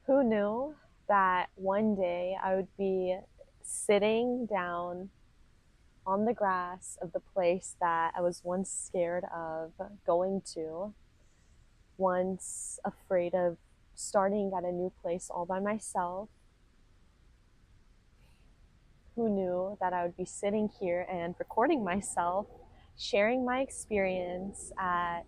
Who knew that one day I would be sitting down on the grass of the place that I was once scared of going to, once afraid of starting at a new place all by myself. Who knew that I would be sitting here and recording myself, sharing my experience at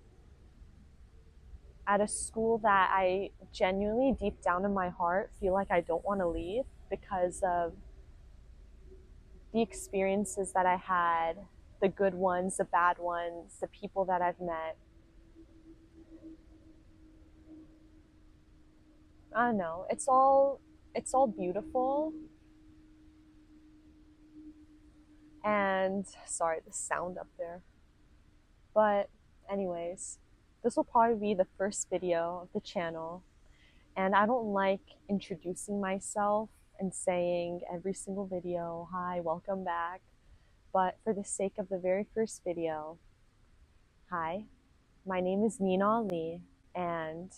a school that I genuinely, deep down in my heart, feel like I don't want to leave because of the experiences that I had, the good ones, the bad ones, the people that I've met. I don't know. It's all beautiful. And sorry, the sound up there. But anyways, this will probably be the first video of the channel. And I don't like introducing myself and saying every single video, hi, welcome back. But for the sake of the very first video, hi, my name is Nina Ali, and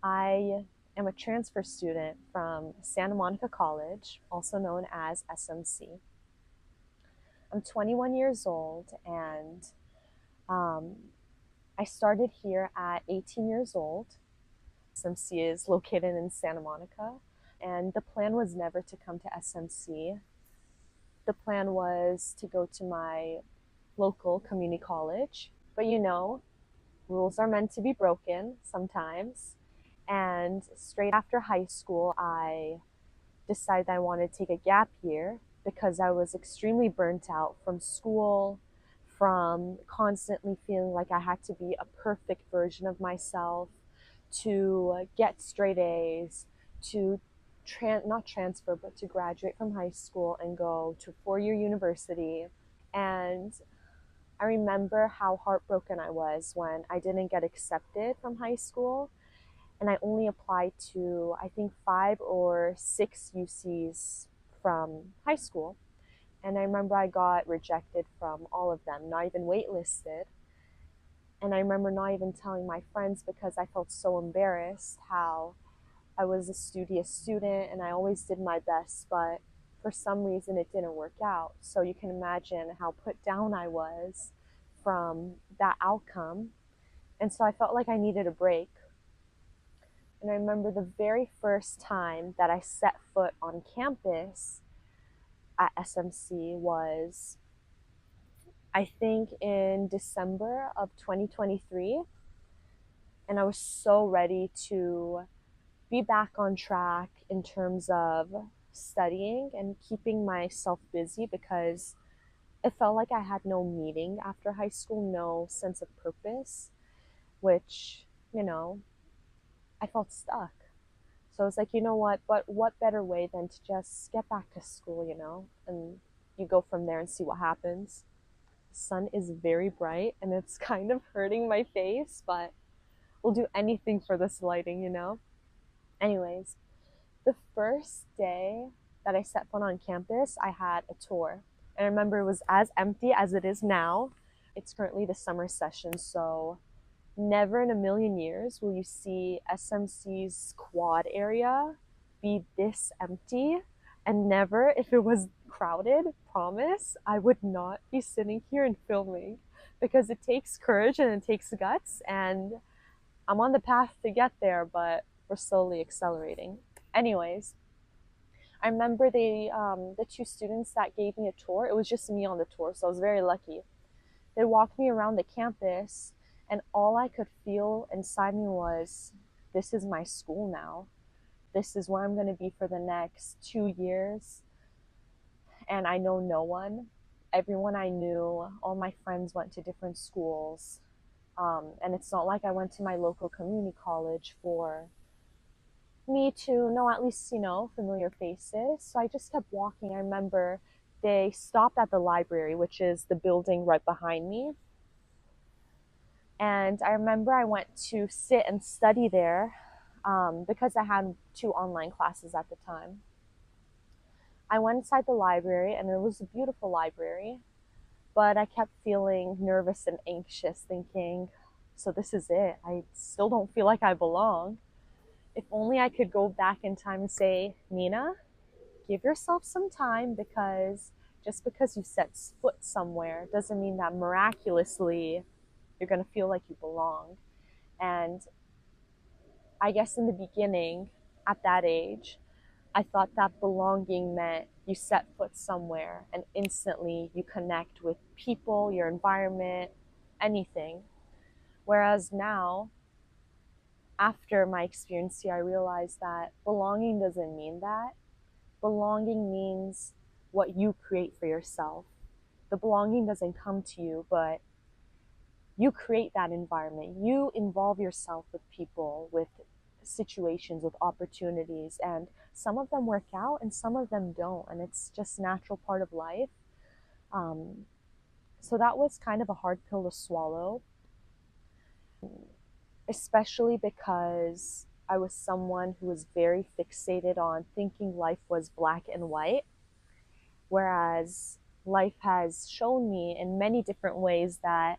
I am a transfer student from Santa Monica College, also known as SMC. I'm 21 years old, and um, I started here at 18 years old. SMC is located in Santa Monica, and the plan was never to come to SMC. The plan was to go to my local community college, but rules are meant to be broken sometimes. And straight after high school, I decided I wanted to take a gap year because I was extremely burnt out from school, from constantly feeling like I had to be a perfect version of myself, to get straight A's, to not transfer, but to graduate from high school and go to a four-year university. And I remember how heartbroken I was when I didn't get accepted from high school, and I only applied to, I think, 5 or 6 UCs from high school. And I remember I got rejected from all of them, not even waitlisted. And I remember not even telling my friends because I felt so embarrassed how I was a studious student and I always did my best, but for some reason it didn't work out. So you can imagine how put down I was from that outcome. And so I felt like I needed a break. And I remember the very first time that I set foot on campus at SMC was, I think, in December of 2023. And I was so ready to be back on track in terms of studying and keeping myself busy because it felt like I had no meaning after high school, no sense of purpose, which, I felt stuck. So I was like, you know what, but what better way than to just get back to school, and you go from there and see what happens. The sun is very bright and it's kind of hurting my face, but we'll do anything for this lighting. Anyways, the first day that I set foot on campus, I had a tour. And I remember it was as empty as it is now. It's currently the summer session, so never in a million years will you see SMC's quad area be this empty. And never, if it was crowded, promise, I would not be sitting here and filming because it takes courage and it takes guts. And I'm on the path to get there, but we're slowly accelerating. Anyways, I remember the two students that gave me a tour, it was just me on the tour, so I was very lucky. They walked me around the campus, and all I could feel inside me was, this is my school now. This is where I'm going to be for the next 2 years. And I know no one. Everyone I knew, all my friends went to different schools. And it's not like I went to my local community college for me to know at least, familiar faces. So I just kept walking. I remember they stopped at the library, which is the building right behind me. And I remember I went to sit and study there because I had 2 online classes at the time. I went inside the library, and it was a beautiful library, but I kept feeling nervous and anxious, thinking, So this is it. I still don't feel like I belong. If only I could go back in time and say, Nina, give yourself some time, because just because you set foot somewhere doesn't mean that miraculously you're going to feel like you belong. And I guess in the beginning, at that age, I thought that belonging meant you set foot somewhere and instantly you connect with people, your environment, anything. Whereas now, after my experience here, I realized that belonging doesn't mean that. Belonging means what you create for yourself. The belonging doesn't come to you, but you create that environment. You involve yourself with people, with situations, with opportunities, and some of them work out and some of them don't, and it's just a natural part of life. Um, so that was kind of a hard pill to swallow, especially because I was someone who was very fixated on thinking life was black and white, whereas life has shown me in many different ways that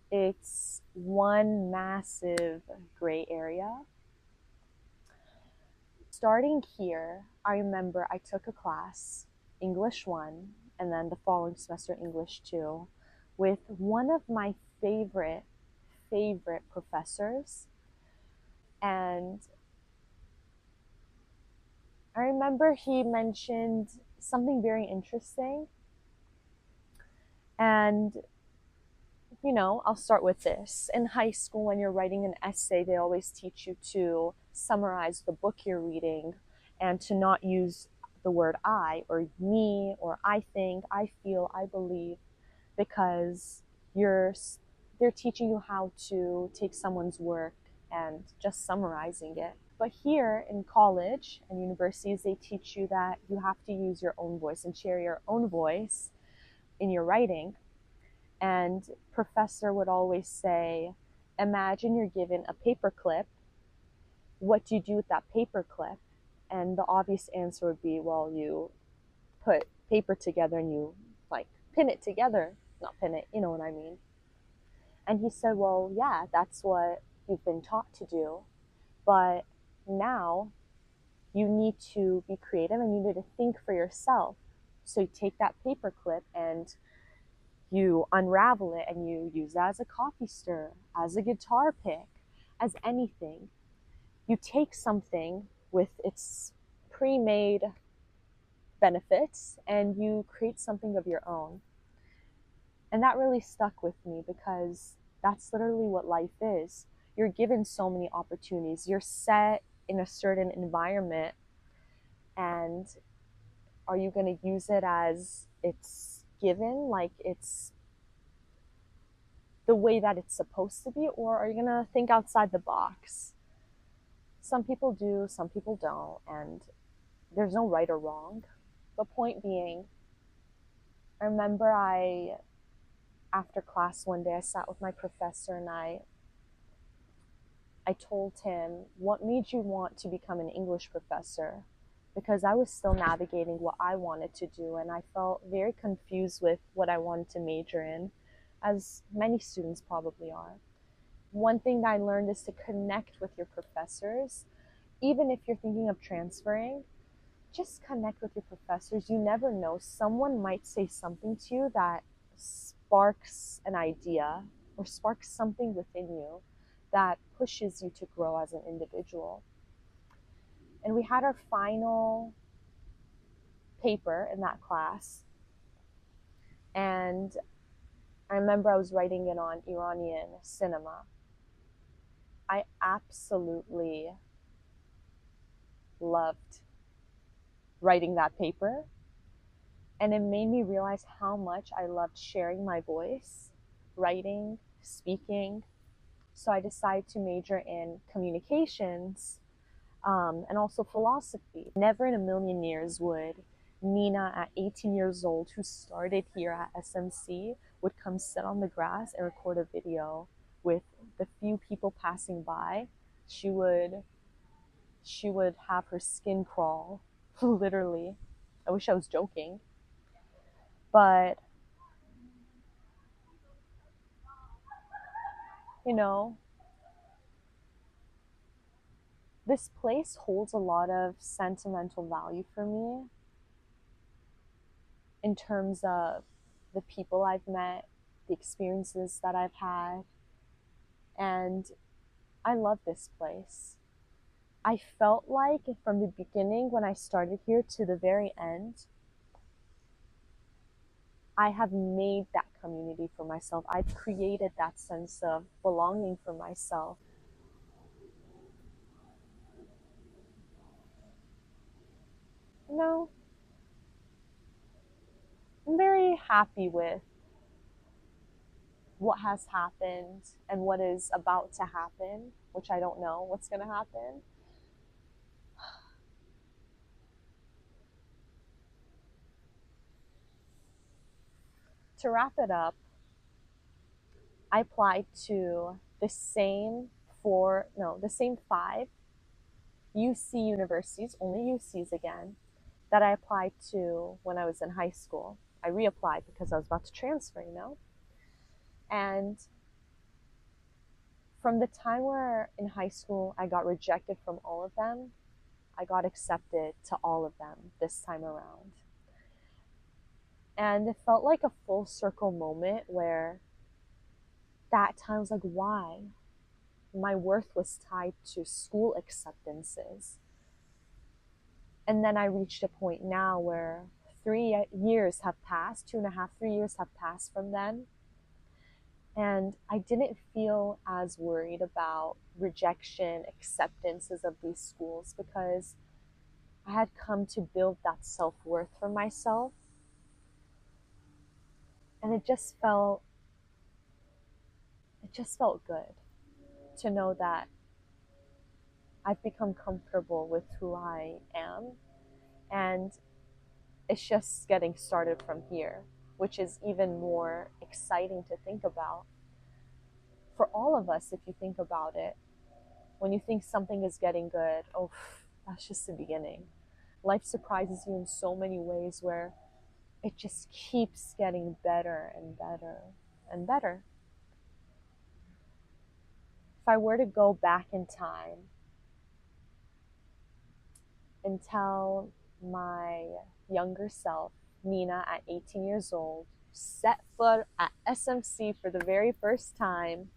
it's one massive gray area. Starting here, I remember I took a class, English 1, and then the following semester, English 2, with one of my favorite professors. And I remember he mentioned something very interesting. And you know, I'll start with this. In high school, when you're writing an essay, they always teach you to summarize the book you're reading and to not use the word I or me or I think, I feel, I believe, because they're teaching you how to take someone's work and just summarizing it. But here in college and universities, they teach you that you have to use your own voice and share your own voice in your writing. And professor would always say, imagine you're given a paper clip. What do you do with that paper clip? And the obvious answer would be, well, you put paper together and you like pin it together. Not pin it, you know what I mean. And he said, well, yeah, that's what you've been taught to do. But now you need to be creative and you need to think for yourself. So you take that paper clip and you unravel it and you use that as a coffee stir, as a guitar pick, as anything. You take something with its pre-made benefits and you create something of your own. And that really stuck with me because that's literally what life is. You're given so many opportunities. You're set in a certain environment, and are you going to use it as it's given, like it's the way that it's supposed to be, or are you going to think outside the box? Some people do, some people don't, and there's no right or wrong. The point being, I remember after class one day, I sat with my professor and I told him, what made you want to become an English professor? Because I was still navigating what I wanted to do, and I felt very confused with what I wanted to major in, as many students probably are. One thing that I learned is to connect with your professors. Even if you're thinking of transferring, just connect with your professors. You never know. Someone might say something to you that sparks an idea or sparks something within you that pushes you to grow as an individual. And we had our final paper in that class. And I remember I was writing it on Iranian cinema. I absolutely loved writing that paper. And it made me realize how much I loved sharing my voice, writing, speaking. So I decided to major in communications and also philosophy. Never in a million years would Nina, at 18 years old, who started here at SMC, would come sit on the grass and record a video with the few people passing by. She would have her skin crawl, literally. I wish I was joking. But You know, this place holds a lot of sentimental value for me in terms of the people I've met, the experiences that I've had, and I love this place. I felt like from the beginning when I started here to the very end, I have made that community for myself. I've created that sense of belonging for myself. No, I'm very happy with what has happened and what is about to happen, which I don't know what's going to happen. To wrap it up, I applied to the same five UC universities, only UCs again, that I applied to when I was in high school. I reapplied because I was about to transfer, you know? And from the time where in high school I got rejected from all of them, I got accepted to all of them this time around. And it felt like a full circle moment where that time I was like, why? My worth was tied to school acceptances. And then I reached a point now where 3 years have passed, 2.5, 3 years have passed from then. And I didn't feel as worried about rejection, acceptances of these schools because I had come to build that self-worth for myself. And it just felt good to know that I've become comfortable with who I am. And it's just getting started from here, which is even more exciting to think about. For all of us, if you think about it, when you think something is getting good, oh, that's just the beginning. Life surprises you in so many ways where it just keeps getting better and better and better. If I were to go back in time and tell my younger self, Nina, at 18 years old, set foot at SMC for the very first time,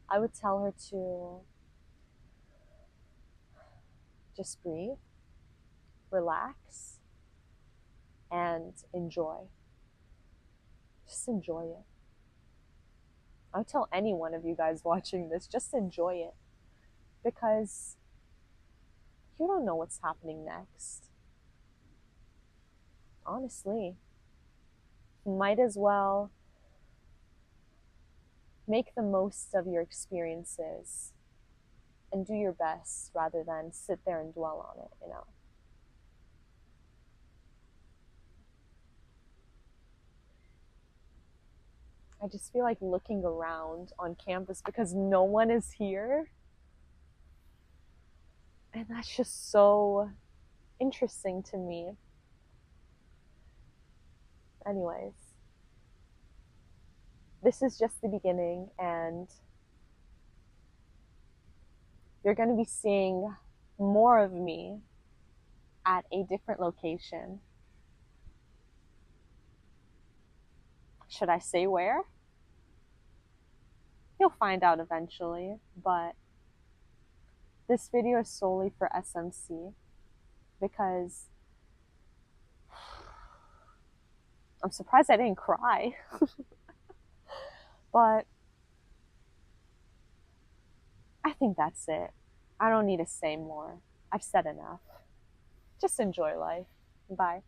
I would tell her to just breathe, relax, and enjoy. Just enjoy it. I would tell any one of you guys watching this, just enjoy it. Because you don't know what's happening next. Honestly, might as well make the most of your experiences and do your best rather than sit there and dwell on it, you know. I just feel like looking around on campus because no one is here. And that's just so interesting to me. Anyways, this is just the beginning, and you're going to be seeing more of me at a different location. Should I say where? You'll find out eventually, but this video is solely for SMC because I'm surprised I didn't cry. But I think that's it. I don't need to say more. I've said enough. Just enjoy life. Bye.